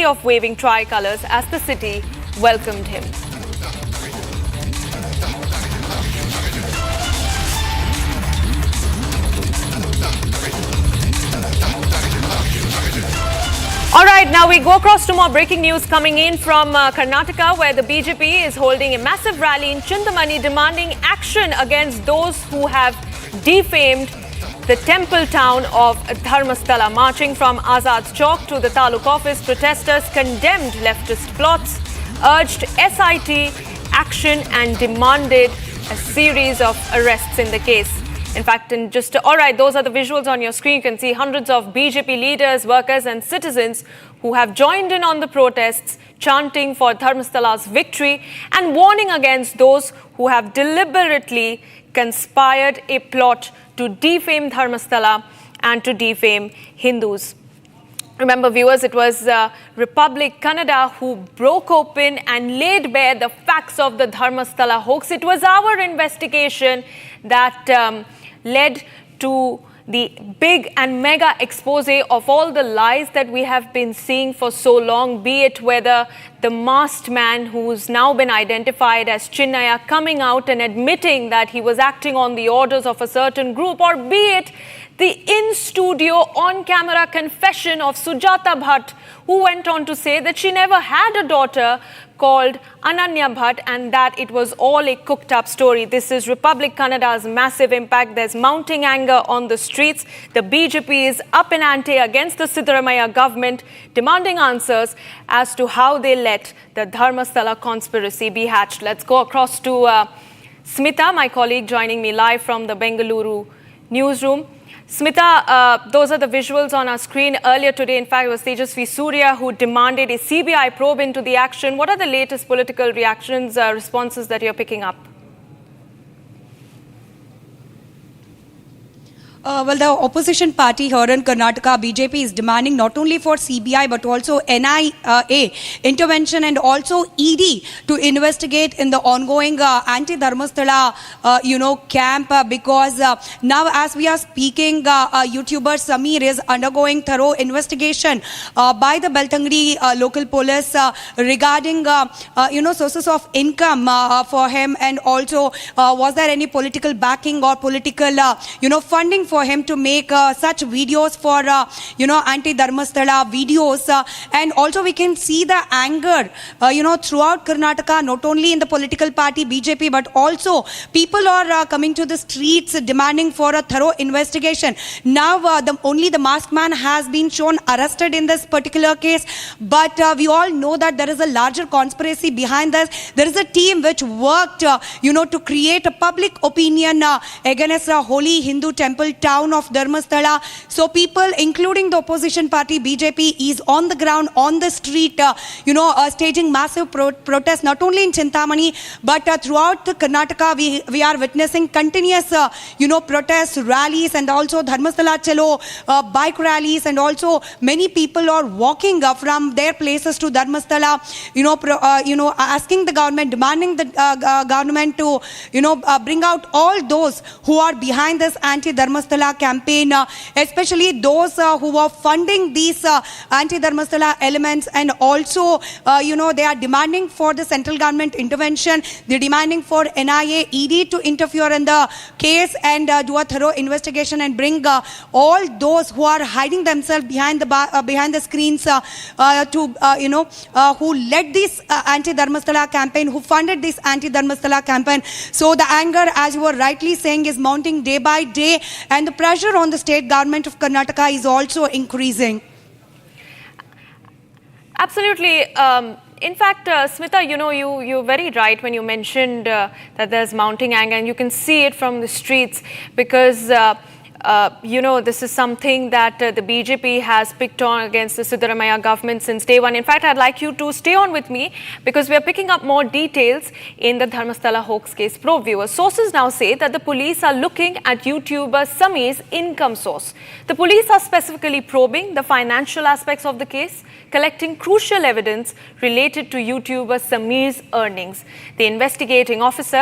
sea of waving tricolours as the city welcomed him. All right, now we go across to more breaking news coming in from Karnataka, where the BJP is holding a massive rally in Chintamani demanding action against those who have defamed the temple town of Dharmasthala. Marching from Azad Chowk to the Taluk office, protesters condemned leftist plots, urged SIT action and demanded a series of arrests in the case. In fact, all right, those are the visuals on your screen. You can see hundreds of BJP leaders, workers and citizens who have joined in on the protests, chanting for Dharmasthala's victory and warning against those who have deliberately conspired a plot to defame Dharmasthala and to defame Hindus. Remember, viewers, it was Republic Kannada who broke open and laid bare the facts of the Dharmasthala hoax. It was our investigation that led to the big and mega expose of all the lies that we have been seeing for so long, be it whether the masked man who's now been identified as Chinnaya coming out and admitting that he was acting on the orders of a certain group, or be it the in-studio, on-camera confession of Sujata Bhatt, who went on to say that she never had a daughter called Ananya Bhatt and that it was all a cooked-up story. This is Republic Kannada's massive impact. There's mounting anger on the streets. The BJP is up in ante against the Siddaramaiah government, demanding answers as to how they let the Dharmasthala conspiracy be hatched. Let's go across to Smita, my colleague, joining me live from the Bengaluru newsroom. Smita, those are the visuals on our screen. Earlier today, in fact, it was Tejasvi Surya who demanded a CBI probe into the action. What are the latest political reactions, responses that you're picking up? Well, the opposition party here in Karnataka, BJP, is demanding not only for CBI but also NIA intervention and also ED to investigate in the ongoing anti-Dharmasthala, camp because now as we are speaking, YouTuber Samir is undergoing thorough investigation by the Beltangri local police regarding, sources of income for him, and also was there any political backing or political, funding for him to make such videos for, anti-Dharmasthala videos. And also we can see the anger, throughout Karnataka, not only in the political party BJP, but also people are coming to the streets demanding for a thorough investigation. Now, only the masked man has been shown arrested in this particular case, but we all know that there is a larger conspiracy behind this. There is a team which worked, to create a public opinion against a holy Hindu temple town of Dharmasthala. So people, including the opposition party BJP, is on the ground, on the street, staging massive protests, not only in Chintamani, but throughout the Karnataka. We are witnessing continuous, protests, rallies, and also Dharmasthala Chalo bike rallies, and also many people are walking from their places to Dharmasthala, asking the government, demanding the government to, bring out all those who are behind this anti-Dharmasthala campaign, especially those who are funding these anti-Dharmasthala elements, and also, they are demanding for the central government intervention. They're demanding for NIA, ED to interfere in the case and do a thorough investigation and bring all those who are hiding themselves behind the screens who led this anti-Dharmasthala campaign, who funded this anti-Dharmasthala campaign. So the anger, as you were rightly saying, is mounting day by day, and the pressure on the state government of Karnataka is also increasing. Absolutely. In fact, Smita, you're very right when you mentioned that there's mounting anger, and you can see it from the streets because this is something that the BJP has picked on against the Siddaramaiah government since day one. In fact, I'd like you to stay on with me because we are picking up more details in the Dharmasthala hoax case. Probe viewers, sources now say that the police are looking at YouTuber Samir's income source. The police are specifically probing the financial aspects of the case, collecting crucial evidence related to YouTuber Samir's earnings. The investigating officer